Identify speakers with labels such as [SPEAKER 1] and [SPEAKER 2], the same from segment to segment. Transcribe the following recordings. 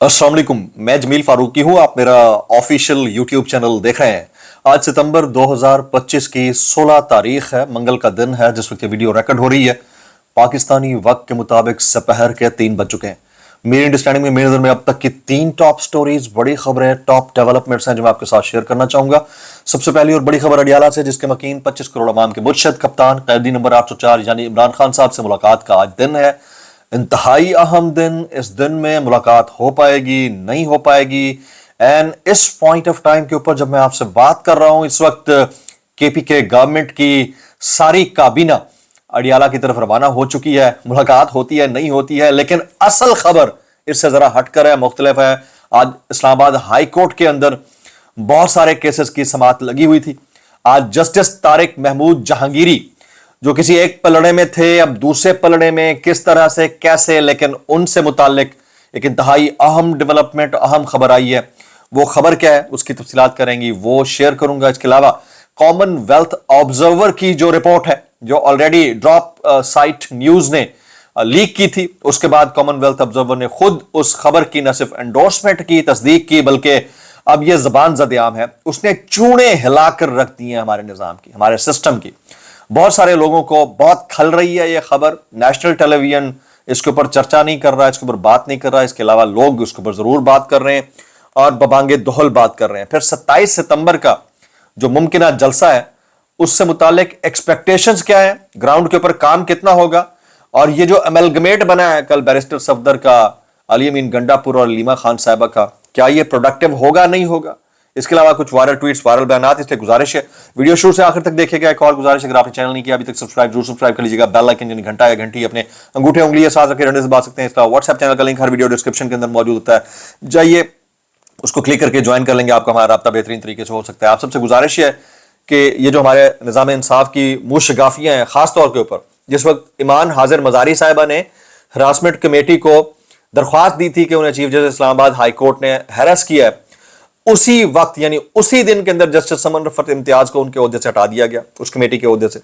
[SPEAKER 1] अस्सलाम वालेकुम, मैं जमील फारूकी हूं। आप मेरा ऑफिशियल यूट्यूब चैनल देख रहे हैं। आज सितंबर 2025 की 16 तारीख है, मंगल का दिन है जिस वक्त ये वीडियो रिकॉर्ड हो रही है। पाकिस्तानी वक्त के मुताबिक दोपहर के 3 बज चुके हैं। मेरी अंडरस्टैंडिंग में, मेरी नजर में अब तक की 3 टॉप स्टोरीज, बड़ी खबरें, टॉप डेवलपमेंट्स हैं जो मैं आपके साथ शेयर करना चाहूंगा। सबसे पहली और बड़ी खबर अडियाला से, जिसके मकीन 25 करोड़ अवाम के मुर्शद कप्तान कैदी नंबर 804 यानी इमरान खान साहब से मुलाकात का आज दिन है। इंतहाई अहम दिन। इस दिन में मुलाकात हो पाएगी, नहीं हो पाएगी। एंड इस पॉइंट ऑफ टाइम के ऊपर जब मैं आपसे बात कर रहा हूं, इस वक्त केपीके गवर्नमेंट की सारी काबीना अडियाला की तरफ रवाना हो चुकी है। मुलाकात होती है, नहीं होती है, लेकिन असल खबर इससे जरा हटकर है, मुख्तलिफ है। आज इस्लामाबाद हाई कोर्ट के अंदर बहुत सारे केसेस की समाअत लगी हुई थी। आज जस्टिस तारिक महमूद जहांगीरी, जो किसी एक पलड़े में थे, अब दूसरे पलड़े में, किस तरह से, कैसे, लेकिन उनसे मुतालिक एक इंतहाई अहम डेवलपमेंट, अहम खबर आई है। वो खबर क्या है, उसकी तफसीलात करेंगी, वो शेयर करूंगा। इसके अलावा कॉमनवेल्थ ऑब्जर्वर की जो रिपोर्ट है, जो ऑलरेडी ड्रॉप साइट न्यूज ने लीक की थी, उसके बाद कॉमनवेल्थ ऑब्जर्वर ने खुद उस खबर की न सिर्फ एंडोर्समेंट की, तस्दीक की, बल्कि अब यह जबान ज़द-ए-आम है, उसने चूड़े हिलाकर रख दी हैं हमारे निजाम की, हमारे सिस्टम की। बहुत सारे लोगों को बहुत खल रही है यह खबर। नेशनल टेलीविजन इसके ऊपर चर्चा नहीं कर रहा है, इसके ऊपर बात नहीं कर रहा है। इसके अलावा लोग उसके ऊपर जरूर बात कर रहे हैं और बबांगे दोहल बात कर रहे हैं। फिर 27 सितंबर का जो मुमकिन जलसा है, उससे मुतालिक एक्सपेक्टेशंस क्या है, ग्राउंड के ऊपर काम कितना होगा, और ये जो अमेलगमेट बना है कल बैरिस्टर सफदर का, अली अमीन गंडापुर और लीमा खान साहिबा का, क्या ये प्रोडक्टिव होगा, नहीं होगा। इसके अलावा कुछ वायरल ट्वीट्स, वायरल बयानात, इसलिए गुजारिश है वीडियो शुरू से आखिर तक देखिएगा। एक और गुजारिश है, अगर आपने चैनल नहीं किया अभी तक, जरूर सब्सक्राइब कर लीजिएगा। बेल आइकन यानी घंटा या घंटी अपने अंगूठे उंगली साथ रखे डंडे से बात सकते हैं। इसका व्हाट्सएप चैनल का लिंक हर वीडियो डिस्क्रिप्शन के अंदर मौजूद होता है, जाइए उसको क्लिक करके ज्वाइन कर लेंगे। आपका हमारा राब्ता बेहतरीन तरीके से हो सकता है। आप सबसे गुजारिश है कि ये जो हमारे निज़ाम इंसाफ की मुशगाफियां हैं, खासतौर के ऊपर जिस वक्त ईमान हाजिर मजारी साहिबा ने हरासमेंट कमेटी को दरख्वास्त दी थी कि उन्हें chief justice Islamabad high court ने हैरेस किया है, उसी वक्त यानी उसी दिन के अंदर जस्टिस समन रफत इम्तियाज को उनके ओहदे से हटा दिया गया, उस कमेटी के ओहदे से,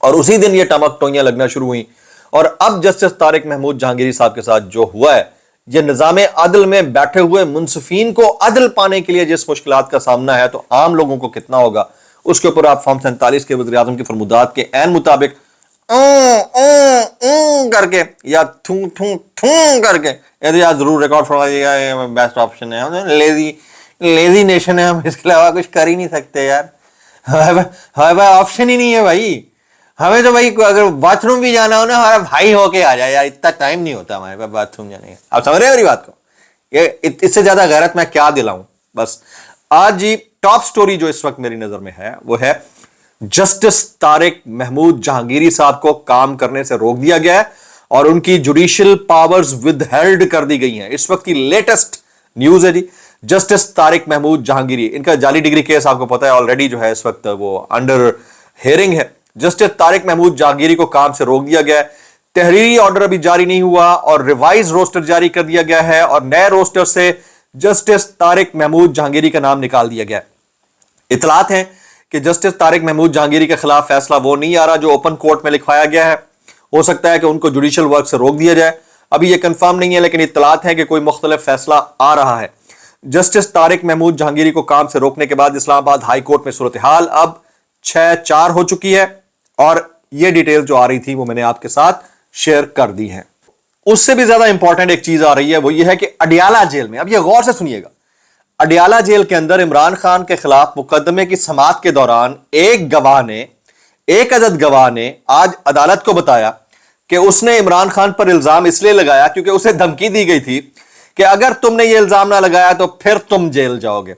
[SPEAKER 1] और उसी दिन ये टमक टोइयां लगना शुरू हुई। और अब जस्टिस तारिक महमूद जहांगीरी साहब के साथ जो हुआ है, ये निजाम अदल में बैठे हुए मुंसफीन को अदल पाने के लिए जिस मुश्किलात का सामना है, तो आम लोगों को कितना होगा, उसके ऊपर आप फॉर्म 47 के वज़ीर आज़म के फरमुदात के ऐन मुताबिक करके या थू थू थू करके जरूर रिकॉर्ड फरमाइएगा। बेस्ट ऑप्शन है, लेजी नेशन है, हम इसके अलावा कुछ कर ही नहीं सकते यार। हमारे ऑप्शन ही नहीं है भाई। हमें तो भाई अगर बाथरूम भी जाना हो ना, हमारा भाई होके आ जाए यार, इतना टाइम नहीं होता हमारे पास बाथरूम जाने का। आप समझ रहे हैं मेरी बात को? ये इससे ज्यादा गैरत मैं क्या दिलाऊं। बस आज ही टॉप स्टोरी जो इस वक्त मेरी नजर में है, वो है जस्टिस तारिक महमूद जहांगीरी साहब को काम करने से रोक दिया गया है और उनकी जुडिशियल पावर्स विदहेल्ड कर दी गई हैं। इस वक्त की लेटेस्ट न्यूज है जी। जस्टिस तारिक महमूद जहांगीरी, इनका जाली डिग्री केस आपको पता है ऑलरेडी जो है इस वक्त वो अंडर हियरिंग है। जस्टिस तारिक महमूद जहांगीरी को काम से रोक दिया गया है। तहरीरी ऑर्डर अभी जारी नहीं हुआ और रिवाइज रोस्टर जारी कर दिया गया है और नए रोस्टर से जस्टिस तारिक महमूद जहांगीरी का नाम निकाल दिया गया है। इतलात है कि जस्टिस तारिक महमूद जहांगीरी के खिलाफ फैसला वो नहीं आ रहा जो ओपन कोर्ट में लिखवाया गया है। हो सकता है कि उनको जुडिशियल वर्क से रोक दिया जाए, अभी ये कंफर्म नहीं है, लेकिन इतलात है कि कोई मुख्तलिफ फैसला आ रहा है। जस्टिस तारिक महमूद जहांगीरी को काम से रोकने के बाद इस्लामाबाद हाई कोर्ट में सूरत हाल अब 6-4 हो चुकी है और ये डिटेल जो आ रही थी वो मैंने आपके साथ शेयर कर दी है। उससे भी ज्यादा इंपॉर्टेंट एक चीज आ रही है, वो ये है कि अडियाला जेल में, अब ये गौर से सुनिएगा, अडियाला जेल के अंदर इमरान खान के खिलाफ मुकदमे की समाअत के दौरान एक अदद गवाह ने आज अदालत को बताया कि उसने इमरान खान पर इल्जाम इसलिए लगाया क्योंकि उसे धमकी दी गई थी कि अगर तुमने ये इल्जाम ना लगाया तो फिर तुम जेल जाओगे।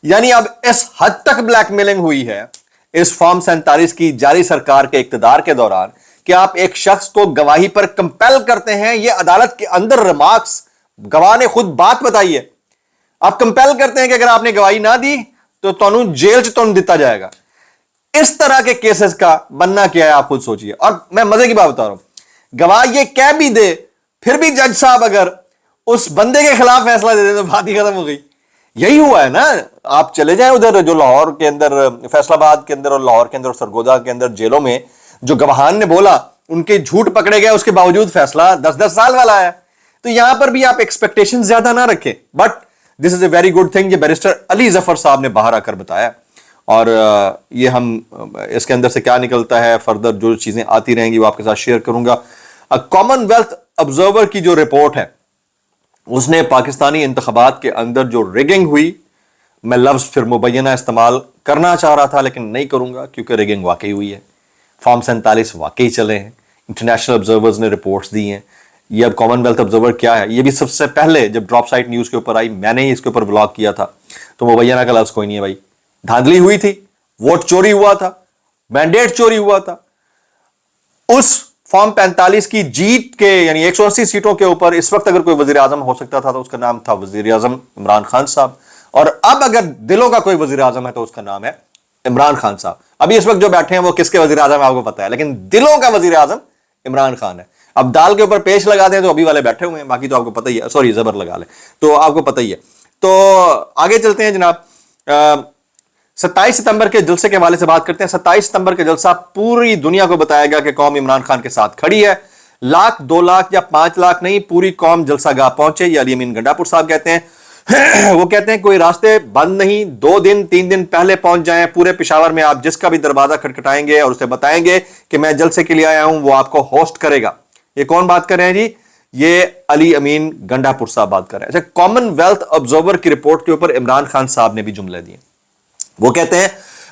[SPEAKER 1] यानी अब इस हद तक ब्लैकमेलिंग हुई है इस फॉर्म 47 की जारी सरकार के इक्तदार के दौरान कि आप एक शख्स को गवाही पर कंपेल करते हैं। ये अदालत के अंदर रिमार्क्स, गवाह ने खुद बात बताई है। आप कंपेल करते हैं कि अगर आपने गवाही ना दी तो तुहानू जेल च तुहानू दिता जाएगा। इस तरह के केसेस का बनना क्या है आप खुद सोचिए। और मैं मजे की बात बता रहा हूं, गवाह ये कह भी दे, फिर भी जज साहब अगर उस बंदे के खिलाफ फैसला दे दे तो बात ही खत्म हो गई। यही हुआ है ना। आप चले जाएं उधर जो लाहौर के अंदर, फैसलाबाद के अंदर और लाहौर के अंदर और सरगोदा के अंदर जेलों में जो गवाहान ने बोला, उनके झूठ पकड़े गए, उसके बावजूद फैसला 10-10 साल वाला है। तो यहां पर भी आप एक्सपेक्टेशन ज्यादा ना रखें। But this is a very good thing, ये बैरिस्टर अली जफर साहब ने बाहर आकर बताया, और ये हम इसके अंदर से क्या निकलता है, फर्दर जो चीजें आती रहेंगी वो आपके साथ शेयर करूंगा। कॉमनवेल्थ ऑब्जर्वर की जो रिपोर्ट है, उसने पाकिस्तानी इंतखाबात के अंदर जो रिगिंग हुई, मैं लफ्ज फिर मुबैना इस्तेमाल करना चाह रहा था लेकिन नहीं करूंगा क्योंकि रिगिंग वाकई हुई है, फॉर्म 47 वाकई चले हैं, इंटरनेशनल ऑब्जर्वर्स ने रिपोर्ट्स दी हैं। ये अब कॉमनवेल्थ ऑब्जर्वर क्या है, ये भी सबसे पहले जब ड्रॉप साइट न्यूज के ऊपर आई, मैंने ही इसके ऊपर व्लॉग किया था, तो मुबैना का लफ्ज कोई नहीं है भाई। धांधली हुई थी, वोट चोरी हुआ था, मैंडेट चोरी हुआ था, उस फॉर्म 45 की जीत के यानी 180 सीटों के ऊपर इस वक्त अगर कोई वजीर आजम हो सकता था तो उसका नाम था वजीर आजम इमरान खान साहब, और अब अगर दिलों का कोई वजीर आजम है तो उसका नाम है इमरान खान साहब। अभी इस वक्त जो बैठे हैं वो किसके वजीर आजम है आपको पता है, लेकिन दिलों का वजीर आजम इमरान खान है। अब दाल के ऊपर पेश लगा दें तो अभी वाले बैठे हुए हैं, बाकी तो आपको पता ही है, सॉरी जबर लगा ले तो आपको पता ही है। तो आगे चलते हैं जनाब, 27 सितंबर के जलसे के हवाले से बात करते हैं। 27 सितंबर का जलसा पूरी दुनिया को बताएगा कि कौम इमरान खान के साथ खड़ी है। लाख 2 लाख या 5 लाख नहीं, पूरी कौम जलसा गाह पहुंचे, ये अली अमीन गंडापुर साहब कहते हैं। वो कहते हैं कोई रास्ते बंद नहीं, 2 दिन 3 दिन पहले पहुंच जाएं। पूरे पेशावर में आप जिसका भी दरवाजा खटखटाएंगे और उसे बताएंगे कि मैं जलसे के लिए आया हूं, वो आपको होस्ट करेगा। ये कौन बात कर रहे हैं जी? ये अली अमीन गंडापुर साहब बात कर रहे हैं। अच्छा, कॉमनवेल्थ ऑब्जर्वर की रिपोर्ट के ऊपर इमरान खान साहब ने भी जुमले दिए। वो कहते हैं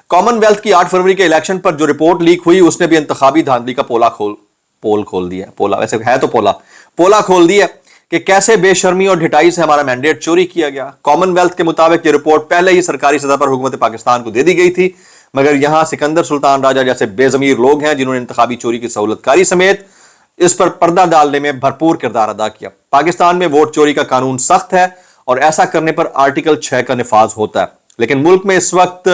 [SPEAKER 1] कॉमनवेल्थ की 8 फरवरी के इलेक्शन पर जो रिपोर्ट लीक हुई उसने भी इंतखाबी धांधली का पोल खोल दिया। पोला वैसे है तो पोला खोल दिया कि कैसे बेशर्मी और ढिठाई से हमारा मैंडेट चोरी किया गया। कॉमनवेल्थ के मुताबिक ये रिपोर्ट पहले ही सरकारी सतह पर हुकूमत पाकिस्तान को दे दी गई थी, मगर यहां सिकंदर सुल्तान राजा जैसे बेजमीर लोग हैं जिन्होंने इंतखाबी चोरी की सहूलतकारी समेत इस पर पर्दा डालने में भरपूर किरदार अदा किया। पाकिस्तान में वोट चोरी का कानून सख्त है और ऐसा करने पर आर्टिकल 6 का निफाज होता है, लेकिन मुल्क में इस वक्त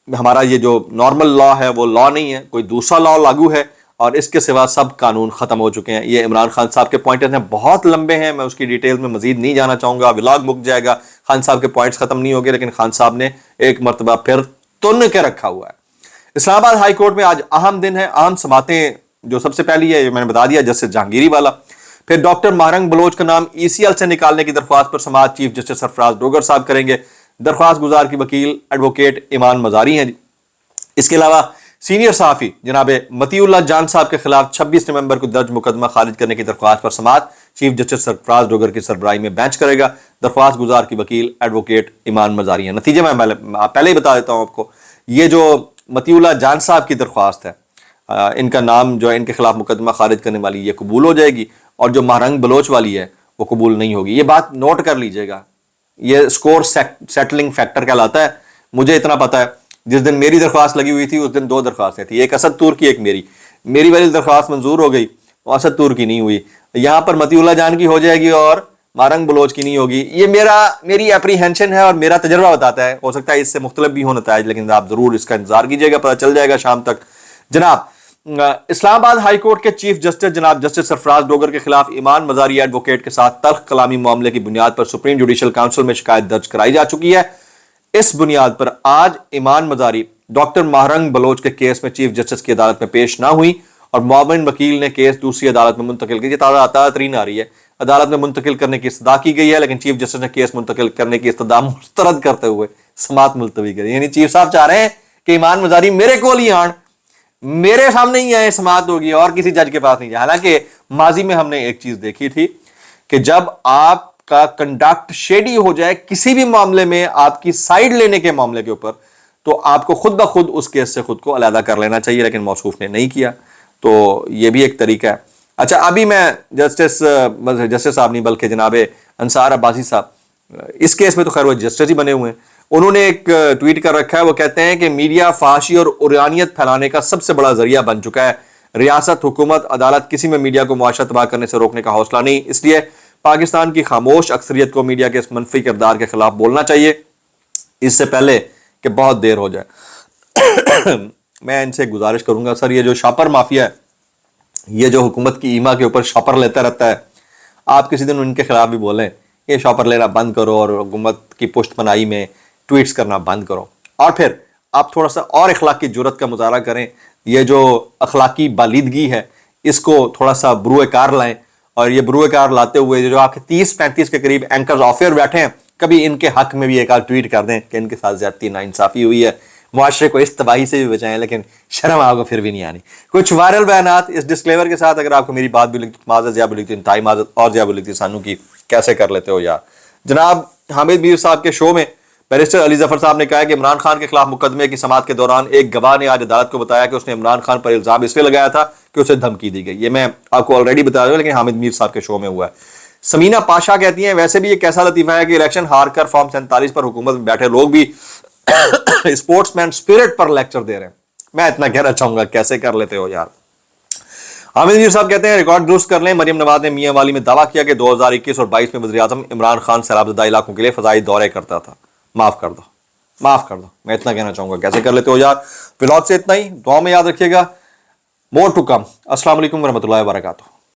[SPEAKER 1] हमारा ये जो नॉर्मल लॉ है वो लॉ नहीं है, कोई दूसरा लॉ लागू है और इसके सिवा सब कानून खत्म हो चुके हैं। ये इमरान खान साहब के पॉइंट्स हैं, बहुत लंबे हैं, मैं उसकी डिटेल में मजीद नहीं जाना चाहूंगा, व्लॉग मुक जाएगा। खान साहब के पॉइंट्स खत्म नहीं हो गए, लेकिन खान साहब ने एक मरतबा फिर तुन के रखा हुआ है। इस्लामाबाद हाई कोर्ट में आज अहम दिन है, अहम समातें। जो सबसे पहली है मैंने बता दिया, जस्टिस जहांगीरी वाला। फिर डॉक्टर महरंग बलोच का नाम ECL से निकालने की दरख्वास्त पर समाअत चीफ जस्टिस सरफराज डोगर साहब करेंगे। दरख्वास्त गुजार की वकील एडवोकेट ईमान मजारी हैं। इसके अलावा सीनियर सहाफी जनाब मतीउल्लाह जान साहब के खिलाफ 26 नवंबर को दर्ज मुकदमा खारिज करने की दरख्वास्त पर समाअत चीफ जस्टिस सरफराज डोगर की सरबराही में बेंच करेगा। दरख्वास्त गुजार की वकील एडवोकेट ईमान मजारी हैं। नतीजे में पहले ही बता देता हूं आपको, ये जो मतीउल्लाह जान साहब की दरख्वास्त है, इनका नाम जो है, इनके खिलाफ मुकदमा खारिज करने वाली ये कबूल हो जाएगी, और जो महरंग बलोच वाली है वो कबूल नहीं होगी। ये बात नोट कर लीजिएगा, ये स्कोर सेटलिंग फैक्टर कहलाता है। मुझे इतना पता है, जिस दिन मेरी दरख्वास्त लगी हुई थी उस दिन 2 दरख्वास्तें थी, एक असद तूर की एक मेरी वाली दरख्वास्त मंजूर हो गई, असद तूर की नहीं हुई। यहाँ पर मतीउल्लाह जान की हो जाएगी और महरंग बलोच की नहीं होगी। ये मेरी एप्रीहेंशन है और मेरा तजर्बा बताता है, हो सकता है इससे मुख्तलिफ भी हो नताइज, लेकिन आप जरूर इसका इंतजार कीजिएगा, पता चल जाएगा शाम तक। जनाब, इस्लामाबाद हाई कोर्ट के चीफ जस्टिस जनाब जस्टिस सरफराज डोगर के खिलाफ ईमान मजारी एडवोकेट के साथ तल्ख कलामी मामले की बुनियाद पर सुप्रीम जुडिशल काउंसिल में शिकायत दर्ज कराई जा चुकी है। इस बुनियाद पर आज ईमान मजारी डॉक्टर महरंग बलोच के केस में चीफ जस्टिस की अदालत में पेश ना हुई और मुआविन वकील ने केस दूसरी अदालत में मुंतकिल की। ताज़ा तरीन आ रही है, अदालत में मुंतकिल करने की इस्तदा की गई है, लेकिन चीफ जस्टिस ने केस मुंतकिल करने की इस्तदा मुस्तरद करते हुए समाअत मुलतवी करी। यानी चीफ साहब चाह रहे हैं कि ईमान मजारी मेरे को ही आन, मेरे सामने ही आए, समाअत होगी और किसी जज के पास नहीं जाए। हालांकि माजी में हमने एक चीज देखी थी कि जब आपका कंडक्ट शेडी हो जाए किसी भी मामले में, आपकी साइड लेने के मामले के ऊपर, तो आपको खुद ब खुद उस केस से खुद को अलहदा कर लेना चाहिए, लेकिन मौसूफ ने नहीं किया, तो यह भी एक तरीका है। अच्छा, अभी मैं जस्टिस साहब नहीं बल्कि जनाब अंसार अब्बासी साहब, इस केस में तो खैर वो जस्टिस ही बने हुए हैं, उन्होंने एक ट्वीट कर रखा है। वो कहते हैं कि मीडिया फाशी और उरियानियत फैलाने का सबसे बड़ा जरिया बन चुका है। रियासत, हुकूमत, अदालत किसी में मीडिया को मुआशरा तबाह करने से रोकने का हौसला नहीं, इसलिए पाकिस्तान की खामोश अक्सरियत को मीडिया के इस मनफी किरदार के खिलाफ बोलना चाहिए, इससे पहले कि बहुत देर हो जाए। मैं इनसे गुजारिश करूंगा, सर ये जो शॉपर माफिया है, ये जो हुकूमत की ईमा के ऊपर शॉपर लेता रहता है, आप किसी दिन उनके खिलाफ भी बोलें ये शॉपर लेना बंद करो और हुकूमत की पुश्तपनाही में ट्वीट्स करना बंद करो, और फिर आप थोड़ा सा और अखलाकी जुर्रत का मुजाहरा करें। ये जो अखलाकी बालिदगी है इसको थोड़ा सा बरूए कार लाएं اور یہ بروئے کار لاتے ہوئے جو آپ کے 30-35 کے قریب اینکرز آف ایئر بیٹھے ہیں، کبھی ان کے حق میں بھی ایک آدھ ٹویٹ کر دیں کہ ان کے ساتھ زیادتی ناانصافی ہوئی ہے، معاشرے کو اس تباہی سے بھی بچائیں، لیکن شرم آپ کو پھر بھی نہیں آنی۔ کچھ وائرل بیانات اس ڈسکلیمر کے ساتھ، اگر آپ کو میری بات بھی لگتی معذرت، زیادہ بھی لگتی انتہائی معذرت، اور زیادہ بھی لگتی سانو کی کیسے کر لیتے ہو یار۔ جناب حامد میر صاحب کے شو میں بیرسٹر علی ظفر صاحب نے کہا ہے کہ عمران خان کے خلاف مقدمے کی سماعت کے دوران ایک گواہ نے آج عدالت کو بتایا کہ اس نے عمران خان پر الزام اس لیے لگایا تھا کہ اسے دھمکی دی گئی۔ یہ میں آپ کو آلریڈی بتا رہا ہوں، لیکن حامد میر صاحب کے شو میں ہوا ہے۔ سمینہ پاشا کہتی ہیں ویسے بھی یہ کیسا لطیفہ ہے کہ الیکشن ہار کر فارم 47 پر حکومت میں بیٹھے لوگ بھی اسپورٹس مین اسپرٹ پر لیکچر دے رہے ہیں۔ میں اتنا کہنا چاہوں گا کیسے کر لیتے ہو یار۔ حامد میر صاحب کہتے ہیں ریکارڈ درست کر لیں، مریم نواز نے میاں والی میں دعویٰ کیا کہ 2021 اور 22 میں وزیر اعظم عمران خان سیلاب زدہ علاقوں کے لیے فضائی دورے کرتا تھا۔ معاف کر دو، معاف کر دو، میں اتنا کہنا چاہوں گا کیسے کر لیتے ہو یار۔ ولاگ سے اتنا ہی، دعا میں یاد رکھیے گا، مور ٹو کم۔ السلام علیکم ورحمۃ اللہ وبرکاتہ۔